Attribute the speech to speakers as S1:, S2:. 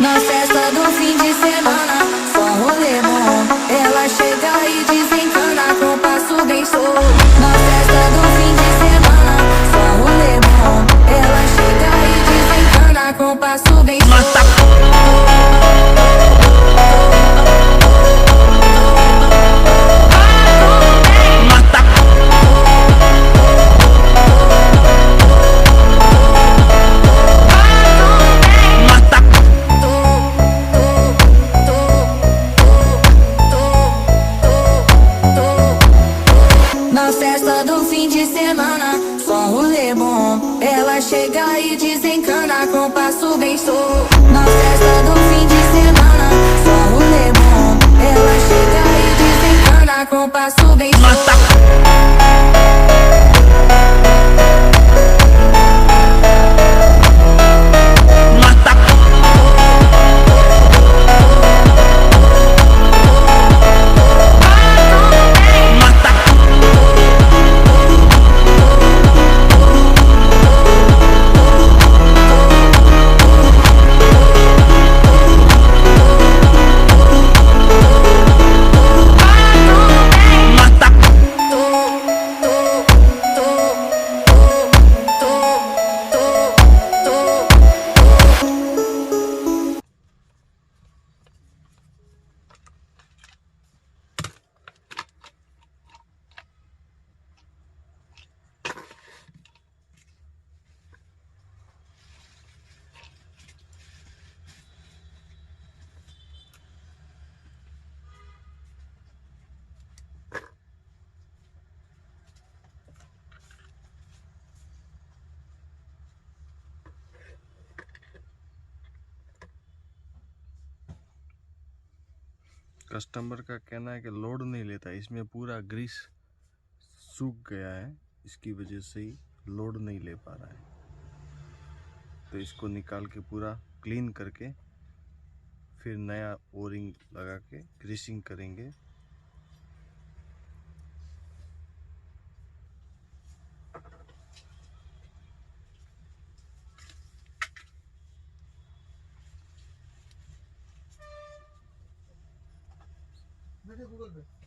S1: Na festa do fim de semana, só rolê bom. Ela chega e desencana com passo bem solto. Na festa do fim de semana, só rolê bom. Ela chega e desencana com passo bem solto. Na festa do fim de semana, só rolê bom. Ela chega e desencana com passo bem solto. Na festa do fim de semana, só rolê bom. Ela chega e desencana com passo bem solto.
S2: Customer का कहना है कि लोड नहीं लेता, इसमें पूरा ग्रीस सूख गया है, इसकी वजह से ही लोड नहीं ले पा रहा है। तो इसको निकाल के पूरा क्लीन करके फिर नया ओरिंग लगा के ग्रीसिंग करेंगे।
S3: गूगल पे